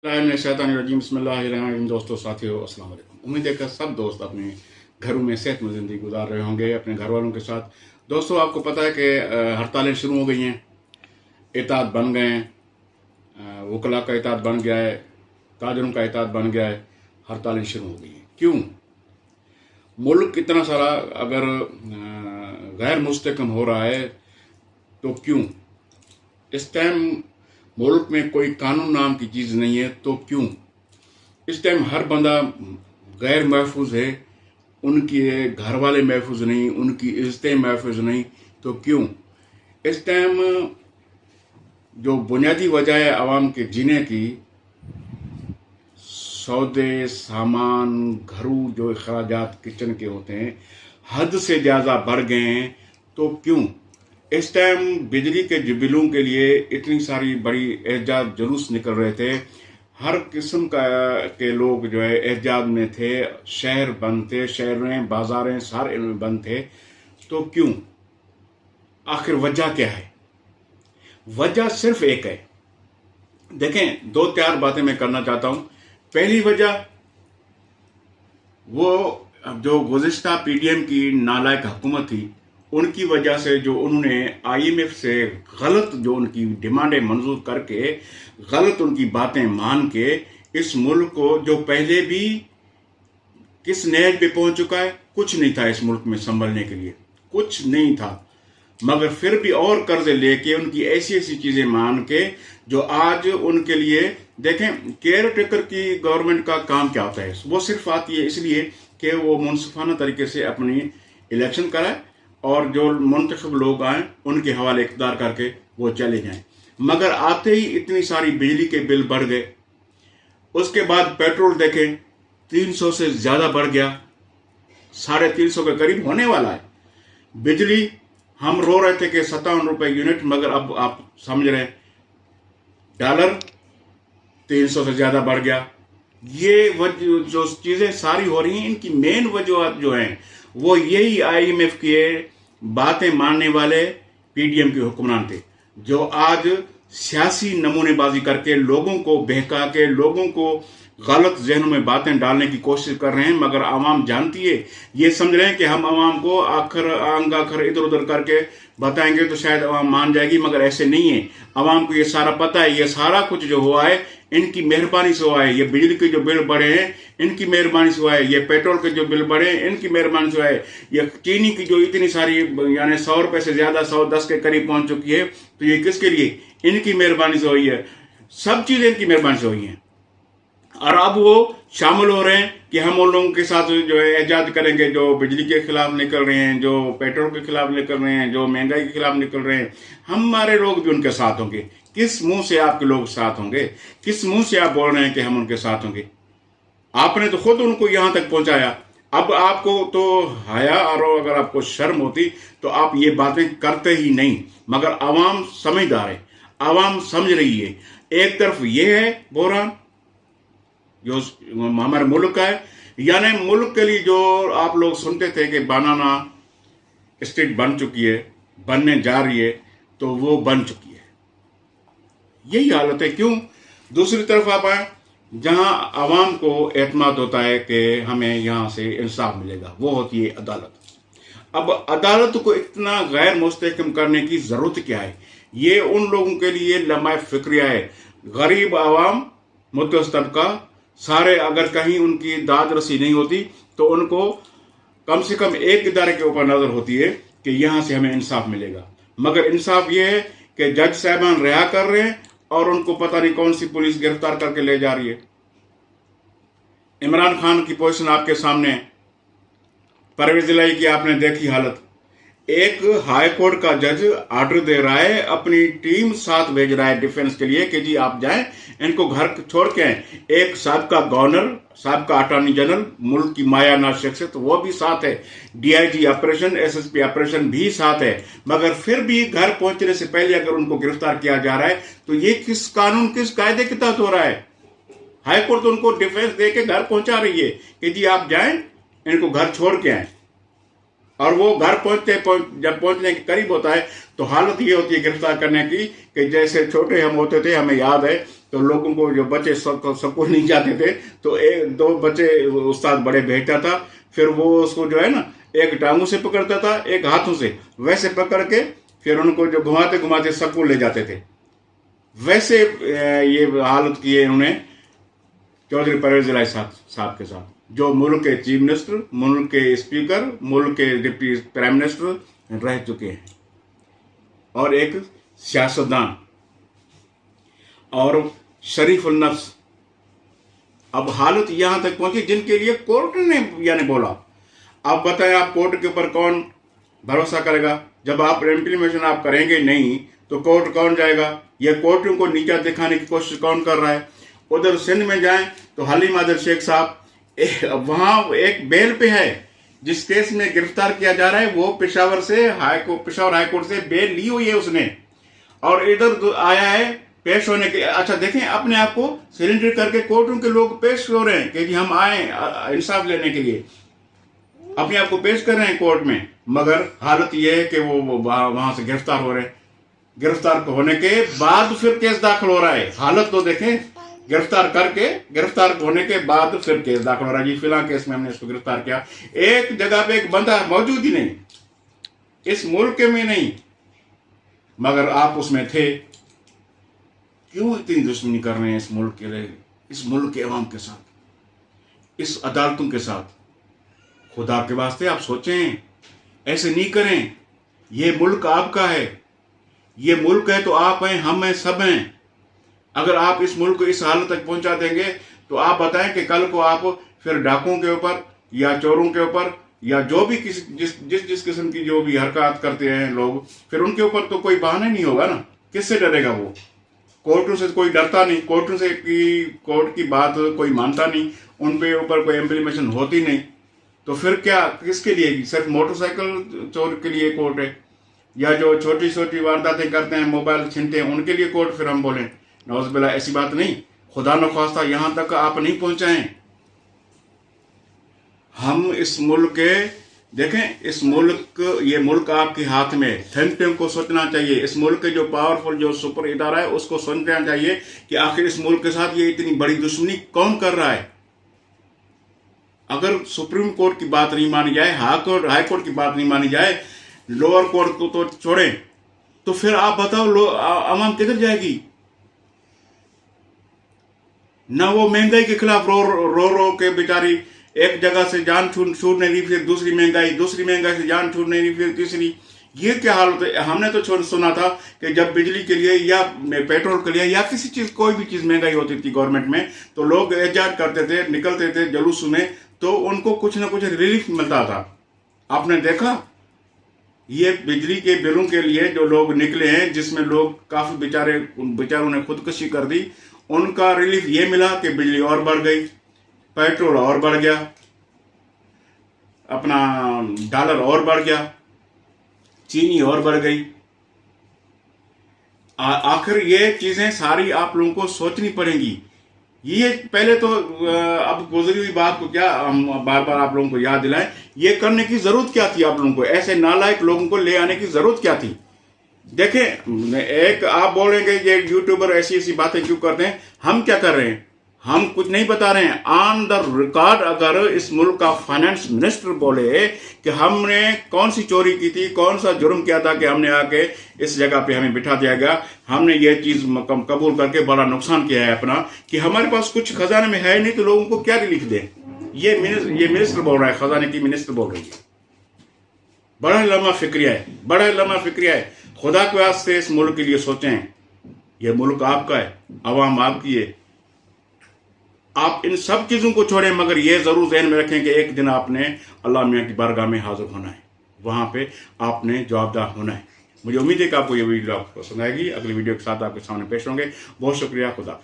शैतानिर्रजीम बिस्मिल्लाहिर्रहमानिर्रहीम। दोस्तों, साथियों, अस्सलाम वालेकुम। उम्मीद है कि सब दोस्त अपने घरों में सेहतमंद ज़िंदगी गुजार रहे होंगे अपने घर वालों के साथ। दोस्तों, आपको पता है कि हड़तालें शुरू हो गई हैं, एहतियात बन गए हैं, वकला का एहतियात बन गया है, ताजरों का एहतियात बन गया है, हड़तालें शुरू हो गई हैं। क्यों? मुल्क इतना सारा अगर गैर मुस्तकम हो रहा है तो क्यों? इस टाइम मुल्क में कोई कानून नाम की चीज़ नहीं है तो क्यों? इस टाइम हर बंदा गैर महफूज है, उनके घर वाले महफूज नहीं, उनकी इज्जतें महफूज नहीं तो क्यों? इस टाइम जो बुनियादी वजह है आवाम के जीने की, सौदे सामान घरों जो अखराजात किचन के होते हैं हद से ज़्यादा बढ़ गए हैं तो क्यों? इस टाइम बिजली के बिलों के लिए इतनी सारी बड़ी एहजाज जुलूस निकल रहे थे, हर किस्म के लोग जो है एहजाज में थे, शहर बंद थे, शहरें बाजारें सारे बंद थे तो क्यों? आखिर वजह क्या है? वजह सिर्फ एक है। देखें, दो चार बातें मैं करना चाहता हूं। पहली वजह वो जो गुज़िश्ता पीडीएम की नालायक हुकूमत थी, उनकी वजह से जो उन्होंने आईएमएफ से गलत जो उनकी डिमांडें मंजूर करके गलत उनकी बातें मान के इस मुल्क को जो पहले भी किस नहज पे पहुंच चुका है, कुछ नहीं था इस मुल्क में संभलने के लिए, कुछ नहीं था, मगर फिर भी और कर्जे लेके उनकी ऐसी ऐसी चीजें मान के जो आज उनके लिए, देखें, केयर टेकर की गवर्नमेंट का काम क्या होता है? वो सिर्फ आती है इसलिए कि वो मुनसिफाना तरीके से अपनी इलेक्शन कराए और जो मुंतखब लोग आए उनके हवाले इख्तियार करके वो चले जाएं। मगर आते ही इतनी सारी बिजली के बिल बढ़ गए, उसके बाद पेट्रोल देखें 300 से ज्यादा बढ़ गया, 350 के करीब होने वाला है। बिजली हम रो रहे थे कि 57 रुपए यूनिट, मगर अब आप समझ रहे हैं डॉलर 300 से ज्यादा बढ़ गया। ये जो चीजें सारी हो रही हैं, इनकी मेन वजह जो है वो यही आईएमएफ के बातें मानने वाले पीडीएम के हुक्मरान थे, जो आज सियासी नमूनेबाजी करके लोगों को बहका के लोगों को गलत जहनों में बातें डालने की कोशिश कर रहे हैं। मगर आवाम जानती है, ये समझ रहे हैं कि हम आवाम को आखिर इधर उधर करके बताएंगे तो शायद आवाम मान जाएगी, मगर ऐसे नहीं है। आवाम को ये सारा पता है, ये सारा कुछ जो हुआ है इनकी मेहरबानी से हुआ है। ये बिजली के जो बिल बढ़े हैं इनकी मेहरबानी से हुआ है, ये पेट्रोल के जो बिल बढ़े हैं इनकी मेहरबानी से हुआ है, ये चीनी की जो इतनी सारी यानी 100 रुपए से ज्यादा 110 के करीब पहुंच चुकी है, तो ये किसके लिए? इनकी मेहरबानी से हुई है। सब चीजें इनकी मेहरबानी से हुई हैं। और अब वो शामिल हो रहे हैं कि हम उन लोगों के साथ जो है एहजाज करेंगे जो बिजली के खिलाफ निकल रहे हैं, जो पेट्रोल के खिलाफ निकल रहे हैं, जो महंगाई के खिलाफ निकल रहे हैं। हमारे लोग भी उनके साथ होंगे। किस मुंह से आपके लोग साथ होंगे? किस मुंह से आप बोल रहे हैं कि हम उनके साथ होंगे? आपने तो खुद उनको यहां तक पहुंचाया। अब आपको तो हया और अगर आपको शर्म होती तो आप ये बातें करते ही नहीं। मगर आवाम समझदार है, आवाम समझ रही है। एक तरफ ये है बहरान जो हमारे मुल्क का है, यानी मुल्क के लिए जो आप लोग सुनते थे कि बनाना स्ट्रीट बन चुकी है, बनने जा रही है, तो वो बन चुकी है। यही हालत है। क्यों? दूसरी तरफ आप आए जहां आवाम को एतमाद होता है कि हमें यहां से इंसाफ मिलेगा, वो होती है अदालत। अब अदालत को इतना गैर मुस्तहकम करने की जरूरत क्या है? ये उन लोगों के लिए लम्हा फिक्रिया है। गरीब आवाम, मुतवस्सित तबका, सारे अगर कहीं उनकी दाद रसी नहीं होती तो उनको कम से कम एक इदारे के ऊपर नजर होती है कि यहां से हमें इंसाफ मिलेगा। मगर इंसाफ यह है कि जज साहबान रिहा कर रहे हैं और उनको पता नहीं कौन सी पुलिस गिरफ्तार करके ले जा रही है। इमरान खान की पोजीशन आपके सामने है, परवेज इलाही की आपने देखी हालत। एक हाई कोर्ट का जज आर्डर दे रहा है, अपनी टीम साथ भेज रहा है डिफेंस के लिए कि जी आप जाएं, इनको घर छोड़ के आए। एक साहब गवर्नर, साहब अटॉर्नी जनरल, मुल्क की मायानाज शख्सियत, तो वो भी साथ है। डीआईजी ऑपरेशन, एसएसपी ऑपरेशन भी साथ है। मगर फिर भी घर पहुंचने से पहले अगर उनको गिरफ्तार किया जा रहा है तो ये किस कानून, किस कायदे के तहत हो रहा है? हाईकोर्ट तो उनको डिफेंस दे के घर पहुंचा रही है कि जी आप जाएं, इनको घर छोड़ के आए। और वो घर जब पहुंचने के करीब होता है तो हालत ये होती है गिरफ्तार करने की कि जैसे छोटे हम होते थे, हमें याद है, तो लोगों को जो बच्चे सबको नहीं जाते थे, तो एक दो बच्चे उस्ताद बड़े भेजता था, फिर वो उसको जो है ना एक टांगों से पकड़ता था, एक हाथों से, वैसे पकड़ के फिर उनको जो घुमाते घुमाते सबको ले जाते थे। वैसे ये हालत की है इन्होंने चौधरी परवेज इलाही साहब के साथ, जो मुल्क के चीफ मिनिस्टर, मुल्क के स्पीकर, मुल्क के डिप्टी प्राइम मिनिस्टर रह चुके हैं, और एक सियासतदान और शरीफुल नफ्स। अब हालत यहां तक पहुंची जिनके लिए कोर्ट ने यानी बोला। अब बताएं, आप कोर्ट के ऊपर कौन भरोसा करेगा? जब आप इम्प्लीमेंटेशन आप करेंगे नहीं तो कोर्ट कौन जाएगा? ये कोर्टों को नीचा दिखाने की कोशिश कौन कर रहा है? उधर सिंध में जाएं तो हलीम आदिल शेख साहब वहां एक बेल पे है, जिस केस में गिरफ्तार किया जा रहा है वो पेशावर हाईकोर्ट से बेल ली हुई है उसने, और इधर आया है पेश होने के। अच्छा देखें, अपने आप को सरेंडर करके कोर्टों के लोग पेश हो रहे हैं कि हम आए इंसाफ लेने के लिए, अपने आप को पेश कर रहे हैं कोर्ट में, मगर हालत यह है कि वो वहां से गिरफ्तार हो रहे हैं। गिरफ्तार होने के बाद फिर केस दाखिल हो रहा है। हालत तो देखें, गिरफ्तार होने के बाद फिर केस दाखिल हो रहा है। जी फिलहाल केस में हमने इसको गिरफ्तार किया, एक जगह पे एक बंदा मौजूद ही नहीं, इस मुल्क में नहीं, मगर आप उसमें थे। क्यों इतनी दुश्मनी कर रहे हैं इस मुल्क के लिए, इस मुल्क के अवाम के साथ, इस अदालतों के साथ? खुदा के वास्ते आप सोचें, ऐसे नहीं करें। ये मुल्क आपका है, ये मुल्क है तो आप हैं, हम हैं, सब हैं। अगर आप इस मुल्क को इस हालत तक पहुंचा देंगे तो आप बताएं कि कल को आप फिर डाकुओं के ऊपर या चोरों के ऊपर या जो भी जिस किस्म की जो भी हरकत करते हैं लोग, फिर उनके ऊपर तो कोई बहाना नहीं होगा ना। किससे डरेगा वो? कोर्टों से कोई डरता नहीं, कोर्टों से कोर्ट की बात कोई मानता नहीं, उन पे ऊपर कोई इम्प्लीमेंटेशन होती नहीं, तो फिर क्या, किसके लिए? सिर्फ मोटरसाइकिल चोर के लिए कोर्ट है, या जो छोटी छोटी वारदातें करते हैं, मोबाइल छीनते हैं, उनके लिए कोर्ट? फिर हम बोलें नौज़ुबिल्लाह, ऐसी बात नहीं। खुदा न ख्वास्ता यहां तक आप नहीं पहुंचाएं। हम इस मुल्क के देखें, इस मुल्क, ये मुल्क आपके हाथ में। थिंक को सोचना चाहिए, इस मुल्क के जो पावरफुल जो सुपर इदारा है उसको सोचना चाहिए कि आखिर इस मुल्क के साथ ये इतनी बड़ी दुश्मनी कौन कर रहा है। अगर सुप्रीम कोर्ट की बात नहीं मानी जाए, हाई कोर्ट की बात नहीं मानी जाए, लोअर कोर्ट को तो छोड़ें, तो फिर आप बताओ आवाम किधर जाएगी? ना वो महंगाई के खिलाफ रो के बेचारी एक जगह से जान छूट नहीं रही, फिर दूसरी महंगाई से जान छूट नहीं रही, फिर तीसरी। ये क्या हालत है? हमने तो सुना था कि जब बिजली के लिए या पेट्रोल के लिए या किसी चीज, कोई भी चीज महंगाई होती थी गवर्नमेंट में, तो लोग एहतजाज करते थे, निकलते थे जुलूस में, तो उनको कुछ ना कुछ रिलीफ मिलता था। आपने देखा ये बिजली के बिलों के लिए जो लोग निकले हैं, जिसमें लोग काफी बेचारों ने खुदकुशी कर दी, उनका रिलीफ ये मिला कि बिजली और बढ़ गई, पेट्रोल और बढ़ गया, अपना डॉलर और बढ़ गया, चीनी और बढ़ गई। आखिर ये चीजें सारी आप लोगों को सोचनी पड़ेंगी। ये पहले तो अब गुजरी हुई बात को क्या हम बार बार आप लोगों को याद दिलाएं, ये करने की जरूरत क्या थी? आप लोगों को ऐसे नालायक लोगों को ले आने की जरूरत क्या थी? देखें, एक आप बोलेंगे ये यूट्यूबर ऐसी ऐसी बातें क्यों करते हैं। हम क्या कर रहे हैं? हम कुछ नहीं बता रहे हैं। ऑन द रिकॉर्ड अगर इस मुल्क का फाइनेंस मिनिस्टर बोले कि हमने कौन सी चोरी की थी, कौन सा जुर्म किया था कि हमने आके इस जगह पे हमें बिठा दिया गया, हमने ये चीज कबूल करके बड़ा नुकसान किया है अपना, कि हमारे पास कुछ खजाने में है नहीं, तो लोगों को क्या रिलीफ दे? ये मिनिस्टर बोल रहा है, खजाने की मिनिस्टर बोल रही है। बड़ा लम्हा फिक्रिया है। खुदा के वास्ते इस मुल्क के लिए सोचें। ये मुल्क आपका है, अवाम आपकी है। आप इन सब चीजों को छोड़ें, मगर ये जरूर ज़हन में रखें कि एक दिन आपने अल्लाह मियाँ की बारगाह में हाजिर होना है, वहां पे आपने जवाबदार होना है। मुझे उम्मीद है कि आपको ये वीडियो आपको पसंद आएगी। अगली वीडियो के साथ आपके सामने पेश होंगे। बहुत शुक्रिया। खुदा।